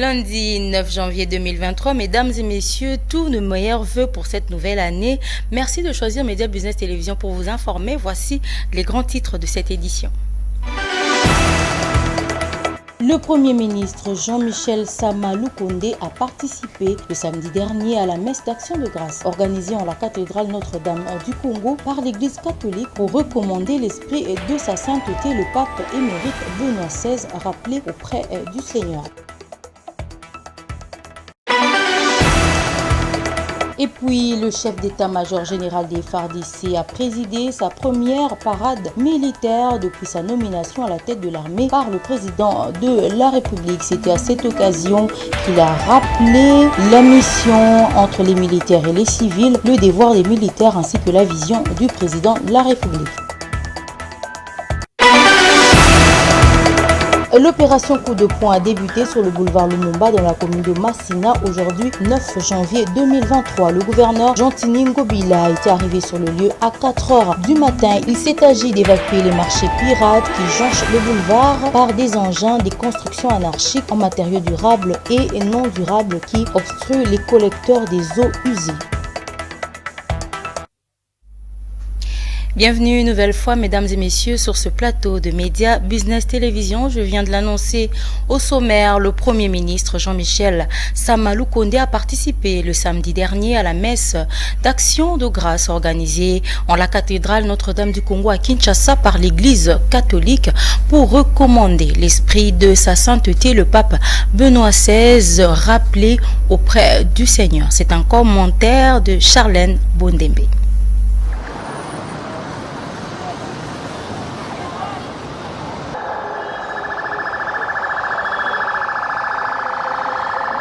Lundi 9 janvier 2023, mesdames et messieurs, tous nos meilleurs vœux pour cette nouvelle année. Merci de choisir Média Business Télévision pour vous informer. Voici les grands titres de cette édition. Le Premier ministre Jean-Michel Sama Lukonde a participé le samedi dernier à la messe d'action de grâce organisée en la cathédrale Notre-Dame du Congo par l'Église catholique pour recommander l'esprit de sa sainteté, le pape émérite Benoît XVI, rappelé auprès du Seigneur. Et puis, le chef d'état-major général des FARDC a présidé sa première parade militaire depuis sa nomination à la tête de l'armée par le président de la République. C'était à cette occasion qu'il a rappelé la mission entre les militaires et les civils, le devoir des militaires ainsi que la vision du président de la République. L'opération coup de poing a débuté sur le boulevard Lumumba dans la commune de Massina aujourd'hui 9 janvier 2023. Le gouverneur Jean-Tini Ngobila a été arrivé sur le lieu à 4 heures du matin. Il s'est agi d'évacuer les marchés pirates qui jonchent le boulevard par des engins, des constructions anarchiques en matériaux durables et non durables qui obstruent les collecteurs des eaux usées. Bienvenue une nouvelle fois, mesdames et messieurs, sur ce plateau de Média Business Télévision. Je viens de l'annoncer au sommaire, le Premier ministre Jean-Michel Sama Lukonde a participé le samedi dernier à la messe d'action de grâce organisée en la cathédrale Notre-Dame du Congo à Kinshasa par l'Église catholique pour recommander l'esprit de sa sainteté, le pape Benoît XVI, rappelé auprès du Seigneur. C'est un commentaire de Charlène Bondembe.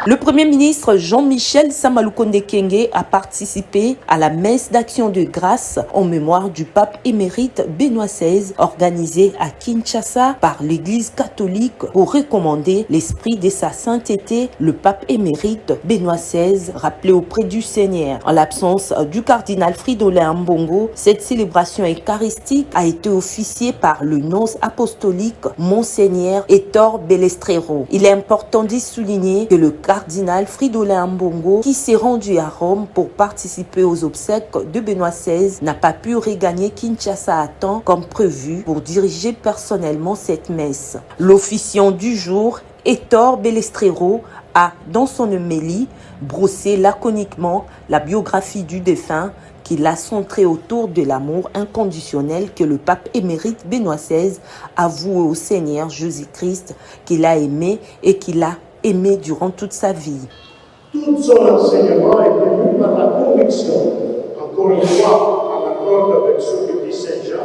Le Premier ministre Jean-Michel Sama Lukonde Kyenge a participé à la messe d'action de grâce en mémoire du pape émérite Benoît XVI organisée à Kinshasa par l'Église catholique pour recommander l'esprit de sa sainteté, le pape émérite Benoît XVI, rappelé auprès du Seigneur. En l'absence du cardinal Fridolin Ambongo, cette célébration eucharistique a été officiée par le nonce apostolique Monseigneur Héctor Belestrero. Il est important d'y souligner que le cardinal Fridolin Ambongo, qui s'est rendu à Rome pour participer aux obsèques de Benoît XVI, n'a pas pu regagner Kinshasa à temps comme prévu pour diriger personnellement cette messe. L'officiant du jour, Héctor Belestrero, a, dans son homélie, brossé laconiquement la biographie du défunt qu'il a centré autour de l'amour inconditionnel que le pape émérite Benoît XVI a voué au Seigneur Jésus-Christ, qu'il a aimé et qu'il a aimé durant toute sa vie. Tout son enseignement est tenu par la conviction, encore une fois en accord avec ce que dit Saint Jean,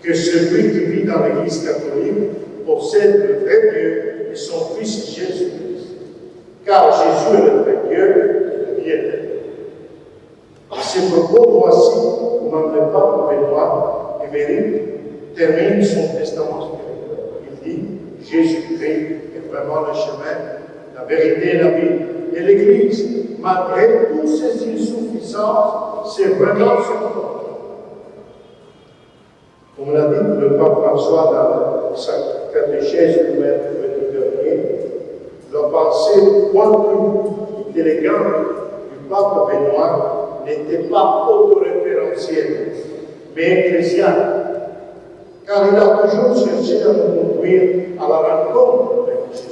que celui qui vit dans l'Église catholique possède le vrai Dieu et son Fils Jésus-Christ. Car Jésus est le vrai Dieu et la vie éternelle. À ces propos, voici comment le pape Benoît émérite termine son testament spirituel. Il dit Jésus-Christ vraiment le chemin, la vérité, la vie. Et l'Église, malgré toutes ces insuffisances, c'est vraiment son corps. Comme l'a dit le pape François dans sa catéchèse du mercredi dernier, la pensée plus élégante du pape Benoît n'était pas autoréférentielle, mais ecclésiale, car il a toujours cherché à nous conduire à la rencontre avec Jésus.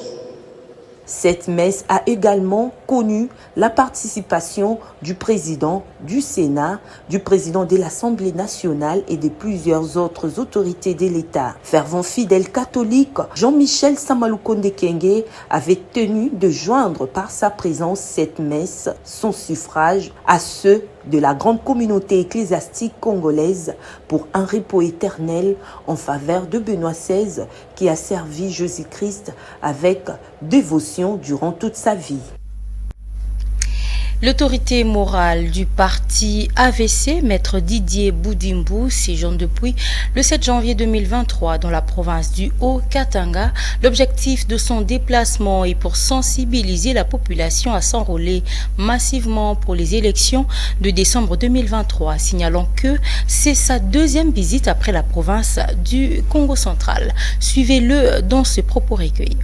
Cette messe a également connu la participation du président du Sénat, du président de l'Assemblée nationale et de plusieurs autres autorités de l'État. Fervent fidèle catholique, Jean-Michel Sama Lukonde Kyenge avait tenu de joindre par sa présence cette messe, son suffrage, à ceux de la grande communauté ecclésiastique congolaise pour un repos éternel en faveur de Benoît XVI qui a servi Jésus-Christ avec dévotion durant toute sa vie. L'autorité morale du parti AVC, Maître Didier Boudimbu, séjourne depuis le 7 janvier 2023 dans la province du Haut-Katanga. L'objectif de son déplacement est pour sensibiliser la population à s'enrôler massivement pour les élections de décembre 2023, signalant que c'est sa deuxième visite après la province du Congo central. Suivez-le dans ce propos recueilli.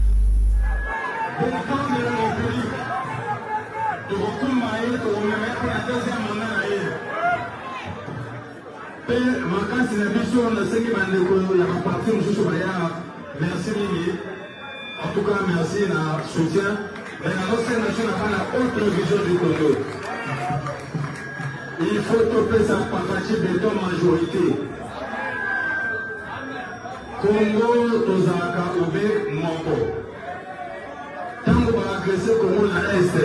Merci Mimi. En tout cas, merci na soutien. Mais la Nation n'a pas la autre vision du Congo. Il faut topper sa partie béton majorité. Congo, Tozaka, Obe, Moko. Tant qu'on va agresser Congo na Est,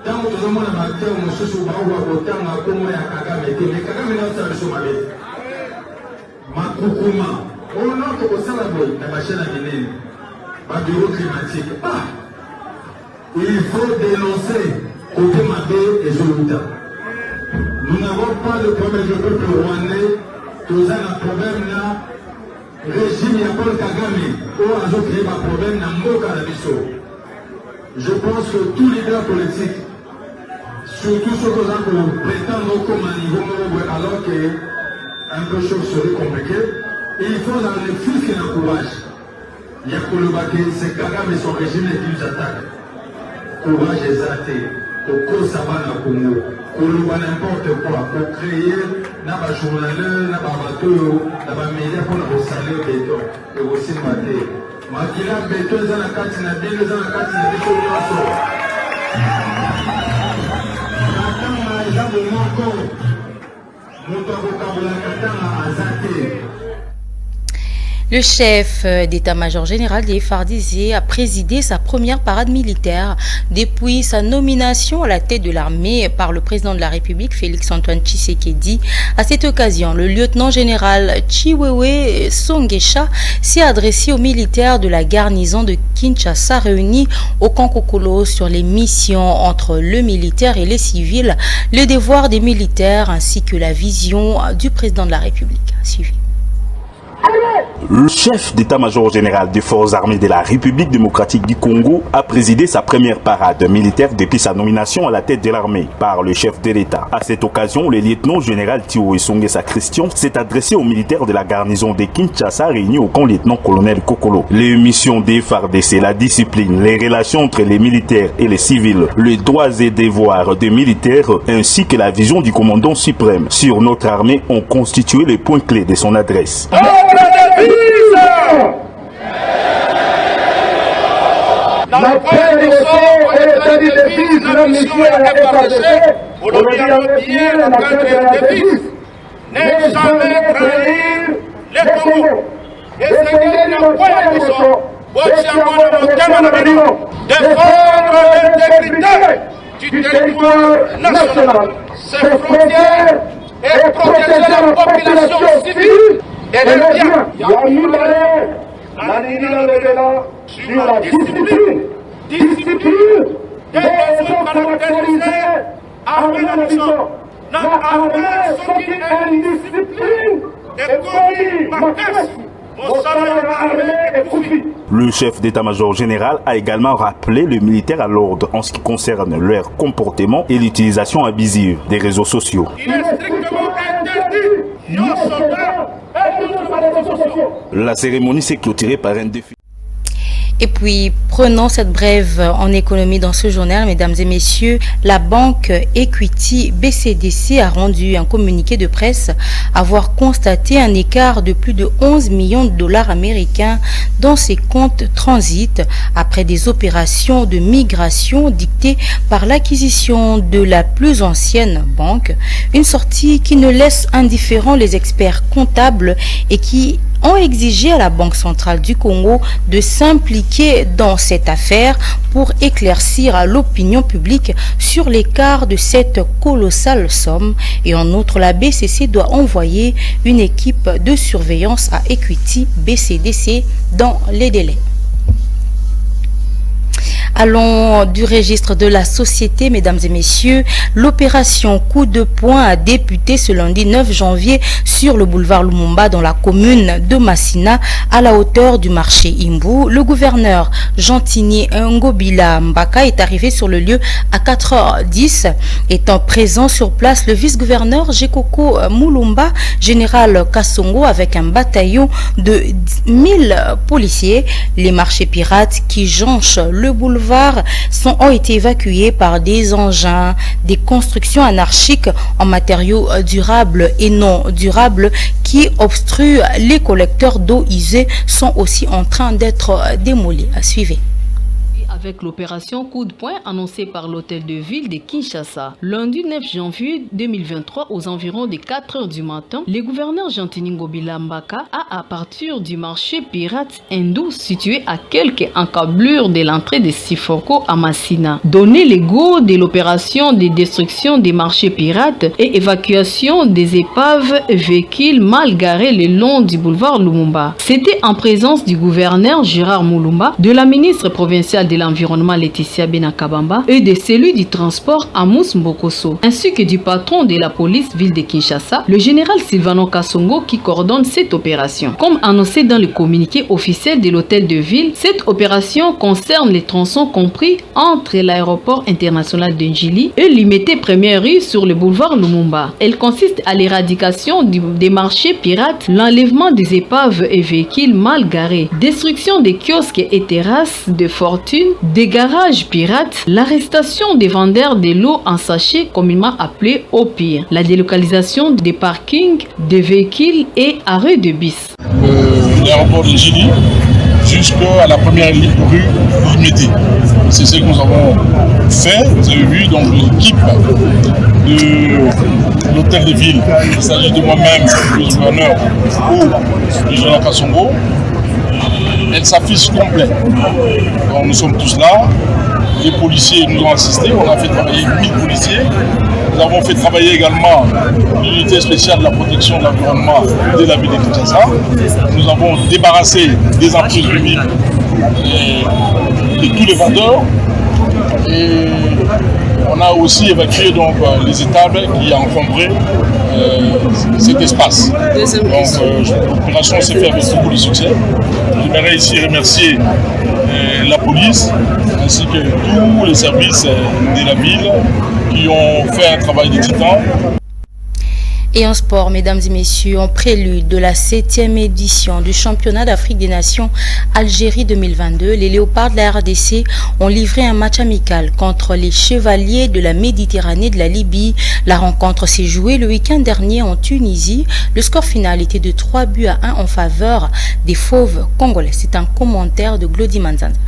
tant qu'on va agresser Congo na Est, tant qu'on va agresser Congo na Est, Makukuma, on a que ça la boîte, la machine à miner, ma bureau climatique. Il faut dénoncer côté Mabé et Zoluta. Nous n'avons pas de problème du peuple rwandais, nous avons un problème là, régime Yapol Kagame, où on a créé un problème dans Moka Labiso. Je pense que tous les leaders politiques, surtout ceux qui prétendent comme un niveau, alors que un peu chaud serait compliqué, il faut dans le fils qui encourage. Il y a que le baquet, c'est Kagame et son régime qui nous attaquent. Courage exalté, au Kosaban à Congo, pour n'importe quoi, pour créer n'aba journaleur, n'aba bateau, n'aba média pour nous saler béton, et aussi maté. Makila béton, ils ont la carte, ils ont la carte, ils ont la carte, Le chef d'état-major général des FARDC a présidé sa première parade militaire depuis sa nomination à la tête de l'armée par le président de la République, Félix-Antoine Tshisekedi. À cette occasion, le lieutenant-général Chiwewe Songesha s'est adressé aux militaires de la garnison de Kinshasa réunis au camp Kokolo sur les missions entre le militaire et les civils, le devoir des militaires ainsi que la vision du président de la République. Suivez. Le chef d'état-major général des forces armées de la République démocratique du Congo a présidé sa première parade militaire depuis sa nomination à la tête de l'armée par le chef de l'État. À cette occasion, le lieutenant-général Chiwewe Songesha Christian s'est adressé aux militaires de la garnison de Kinshasa réunis au camp lieutenant-colonel Kokolo. Les missions des FARDC, la discipline, les relations entre les militaires et les civils, les droits et devoirs des militaires ainsi que la vision du commandant suprême sur notre armée ont constitué les points clés de son adresse. La paix des sorts et l'état des devises, la mission est FARDC, aujourd'hui à bien la cadre de la devise. Ne jamais trahir les Congo. Et c'est qu'il y a un point de son, défendre l'intégrité du territoire national, ses frontières et protéger la population civile et les biens. La sur la discipline des besoins caractérisés armée de la nation. Notre armée, ce qui est une discipline, est commis ma caisse. Le chef d'état-major général a également rappelé les militaires à l'ordre en ce qui concerne leur comportement et l'utilisation abusive des réseaux sociaux. Il est strictement interdit, nos soldats et nos réseaux sociaux. La cérémonie s'est clôturée par un défi. Et puis, prenons cette brève en économie dans ce journal, mesdames et messieurs. La banque Equity BCDC a rendu un communiqué de presse avoir constaté un écart de plus de 11 millions de dollars américains dans ses comptes transit après des opérations de migration dictées par l'acquisition de la plus ancienne banque. Une sortie qui ne laisse indifférents les experts comptables et qui ont exigé à la Banque centrale du Congo de s'impliquer dans cette affaire pour éclaircir à l'opinion publique sur l'écart de cette colossale somme. Et en outre, la BCC doit envoyer une équipe de surveillance à Equity BCDC dans les délais. Allons du registre de la société, mesdames et messieurs. L'opération coup de poing a débuté ce lundi 9 janvier sur le boulevard Lumumba dans la commune de Massina à la hauteur du marché Imbu. Le gouverneur Gentini Ngobila Mbaka est arrivé sur le lieu à 4h10. Étant présent sur place, le vice-gouverneur Jekoko Mulumba, général Kassongo avec un bataillon de 1000 policiers. Les marchés pirates qui jonchent le boulevard ont été évacués par des engins, des constructions anarchiques en matériaux durables et non durables qui obstruent les collecteurs d'eau usée sont aussi en train d'être démolis. Suivez. Avec l'opération coup de poing annoncée par l'hôtel de ville de Kinshasa. Lundi 9 janvier 2023, aux environs de 4h du matin, le gouverneur Gentini Ngobila Mbaka a, à partir du marché pirate hindou situé à quelques encablures de l'entrée de Sifoko à Massina, donné le go de l'opération de destruction des marchés pirates et évacuation des épaves et véhicules mal garés le long du boulevard Lumumba. C'était en présence du gouverneur Gérard Mulumba, de la ministre provinciale de l'environnement Laetitia Benakabamba et de celui du transport Amos Mbokoso, ainsi que du patron de la police ville de Kinshasa, le général Silvano Kassongo qui coordonne cette opération. Comme annoncé dans le communiqué officiel de l'hôtel de ville, cette opération concerne les tronçons compris entre l'aéroport international de Njili et l'Imité Première rue sur le boulevard Lumumba. Elle consiste à l'éradication des marchés pirates, l'enlèvement des épaves et véhicules mal garés, destruction des kiosques et terrasses de fortune, des garages pirates, l'arrestation des vendeurs de l'eau en sachet communément appelés au pire, la délocalisation des parkings, des véhicules et arrêts de bus. L'aéroport de Gili jusqu'à la première rue limitée. C'est ce que nous avons fait. Vous avez vu donc l'équipe de l'hôtel de ville. Il s'agit de moi-même, le gouverneur ou le général Kassongo. Elle s'affiche complète. Donc nous sommes tous là. Les policiers nous ont assistés. On a fait travailler 1000 policiers. Nous avons fait travailler également l'unité spéciale de la protection de l'environnement de la ville de Kinshasa. Nous avons débarrassé des emprises humides de tous les vendeurs. Et on a aussi évacué donc, les étables qui encombraient cet espace. Donc l'opération s'est faite avec beaucoup de succès. J'aimerais ici remercier la police ainsi que tous les services de la ville qui ont fait un travail de titan. Et en sport, mesdames et messieurs, en prélude de la 7e édition du championnat d'Afrique des Nations Algérie 2022, les Léopards de la RDC ont livré un match amical contre les Chevaliers de la Méditerranée de la Libye. La rencontre s'est jouée le week-end dernier en Tunisie. Le score final était de 3-1 en faveur des Fauves congolais. C'est un commentaire de Glody Manzanza.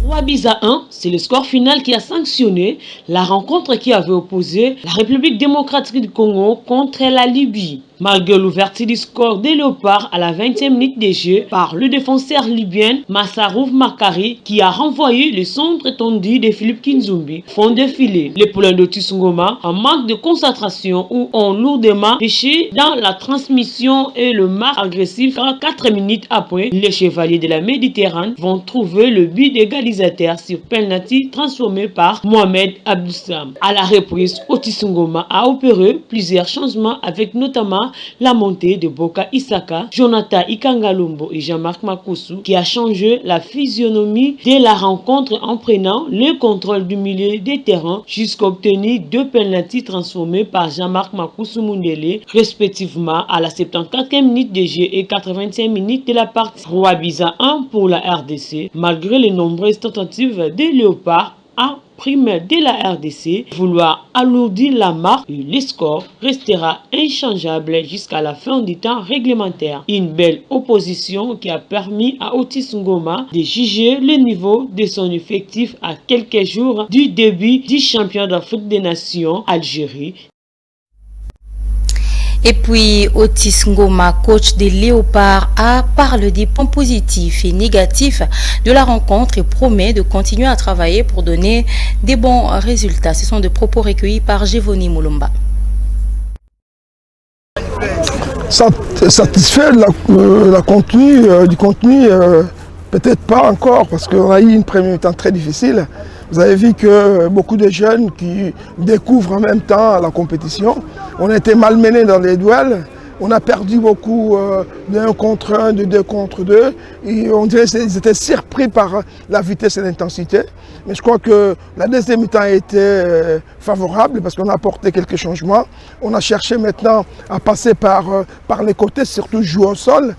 3-1, c'est le score final qui a sanctionné la rencontre qui avait opposé la République démocratique du Congo contre la Libye. Malgré l'ouverture du score des Léopards à la 20e minute de jeu par le défenseur libyen Massarouf Makari qui a renvoyé le centre tendu de Philippe Kinzumbi font défiler. Les poulains d'Otis Ngoma en manque de concentration ou ont lourdement péché dans la transmission et le match agressif. 4 minutes après, les Chevaliers de la Méditerranée vont trouver le but d'égalisateur sur penalty transformé par Mohamed Abdoussam. À la reprise, Otis Ngoma a opéré plusieurs changements avec notamment la montée de Boka Isaka, Jonathan Ikangalombo et Jean-Marc Makoussou qui a changé la physionomie de la rencontre en prenant le contrôle du milieu des terrains jusqu'à obtenir 2 penaltys transformés par Jean-Marc Makoussou Mundele respectivement à la 74e minute de jeu et 85 minutes de la partie. 3-1 pour la RDC malgré les nombreuses tentatives des Léopards à primaire de la RDC, vouloir alourdir la marque, le score restera inchangeable jusqu'à la fin du temps réglementaire. Une belle opposition qui a permis à Otis Ngoma de juger le niveau de son effectif à quelques jours du début du championnat d'Afrique des Nations Algérie. Et puis, Otis Ngoma, coach des Léopards, parle des points positifs et négatifs de la rencontre et promet de continuer à travailler pour donner des bons résultats. Ce sont des propos recueillis par Gévoni Mulumba. Satisfait du contenu Peut-être pas encore, parce qu'on a eu une première mi-temps très difficile. Vous avez vu que beaucoup de jeunes qui découvrent en même temps la compétition, on a été malmenés dans les duels. On a perdu beaucoup d'1 contre 1, de 2 contre 2. Et on dirait qu'ils étaient surpris par la vitesse et l'intensité. Mais je crois que la deuxième mi-temps a été favorable parce qu'on a apporté quelques changements. On a cherché maintenant à passer par les côtés, surtout jouer au sol,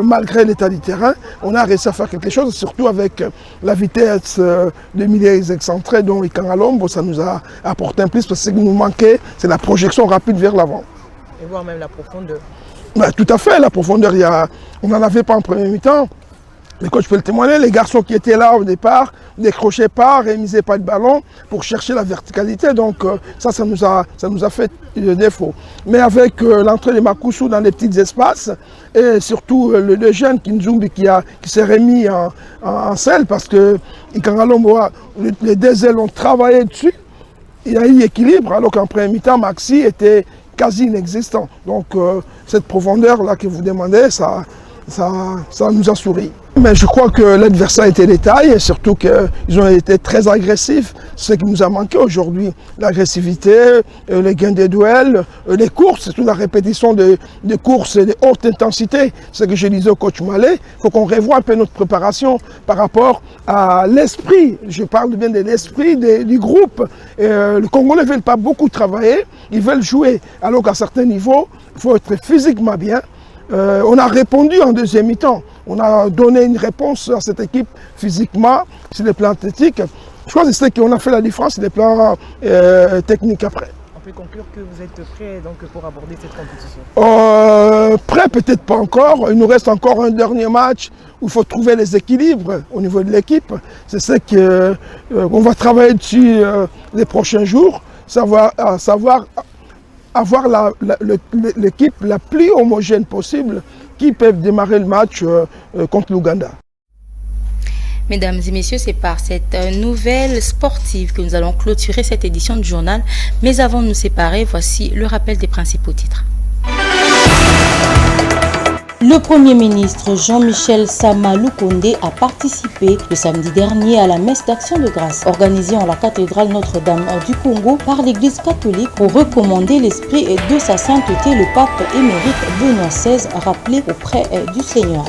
malgré l'état du terrain. On a réussi à faire quelque chose, surtout avec la vitesse de milieux excentrés, dont Ikangalombo, ça nous a apporté un plus parce que ce qui nous manquait, c'est la projection rapide vers l'avant. Et voir même la profondeur. Ben, tout à fait, la profondeur, on n'en avait pas en premier mi-temps. Mais quand je peux le témoigner, les garçons qui étaient là au départ ne décrochaient pas, rémisaient pas de ballon pour chercher la verticalité. Donc ça nous a fait défaut. Mais avec l'entrée de Makusu dans les petits espaces, et surtout le jeune Kinzumbi qui s'est remis en selle parce que Ikangalombo, les deux ailes ont travaillé dessus. Il y a eu équilibre, alors qu'en premier mi-temps, Maxi était quasi inexistant. Donc cette profondeur-là que vous demandez, ça nous a souri. Mais je crois que l'adversaire était de taille et surtout qu'ils ont été très agressifs. Ce qui nous a manqué aujourd'hui, l'agressivité, les gains de duels, les courses, surtout la répétition de courses de haute intensité. Ce que je disais au coach Malé, il faut qu'on revoie un peu notre préparation par rapport à l'esprit. Je parle bien de l'esprit du groupe. Les Congolais ne veulent pas beaucoup travailler, ils veulent jouer. Alors qu'à certains niveaux, il faut être physiquement bien. On a répondu en deuxième mi-temps. On a donné une réponse à cette équipe physiquement, sur le plan athlétique. Je crois que c'est ce qu'on a fait la différence sur le plan technique après. On peut conclure que vous êtes prêt donc, pour aborder cette compétition? Prêt, peut-être pas encore. Il nous reste encore un dernier match où il faut trouver les équilibres au niveau de l'équipe. C'est ce qu'on va travailler dessus les prochains jours, savoir avoir l'équipe la plus homogène possible qui peut démarrer le match contre l'Ouganda. Mesdames et messieurs, c'est par cette nouvelle sportive que nous allons clôturer cette édition du journal. Mais avant de nous séparer, voici le rappel des principaux titres. Le Premier ministre Jean-Michel Sama Lukonde a participé le samedi dernier à la messe d'action de grâce organisée en la cathédrale Notre-Dame du Congo par l'Église catholique pour recommander l'esprit de sa sainteté, le pape émérite Benoît XVI, rappelé auprès du Seigneur.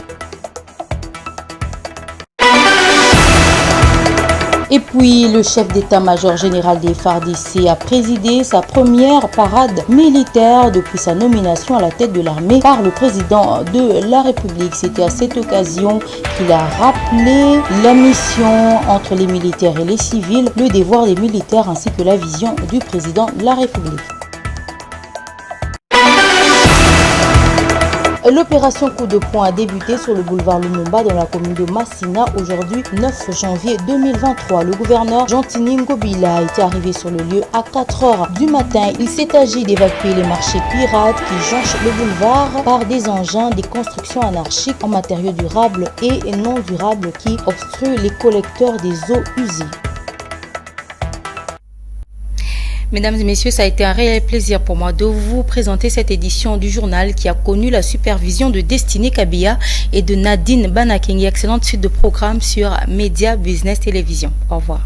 Et puis, le chef d'état-major général des FARDC a présidé sa première parade militaire depuis sa nomination à la tête de l'armée par le président de la République. C'était à cette occasion qu'il a rappelé la mission entre les militaires et les civils, le devoir des militaires ainsi que la vision du président de la République. L'opération coup de poing a débuté sur le boulevard Lumumba dans la commune de Massina aujourd'hui 9 janvier 2023. Le gouverneur Jean-Tini Ngobila est arrivé sur le lieu à 4 h du matin. Il s'est agi d'évacuer les marchés pirates qui jonchent le boulevard par des engins, des constructions anarchiques en matériaux durables et non durables qui obstruent les collecteurs des eaux usées. Mesdames et messieurs, ça a été un réel plaisir pour moi de vous présenter cette édition du journal qui a connu la supervision de Destiné Kabia et de Nadine Banakengi. Excellente suite de programmes sur Média Business Télévision. Au revoir.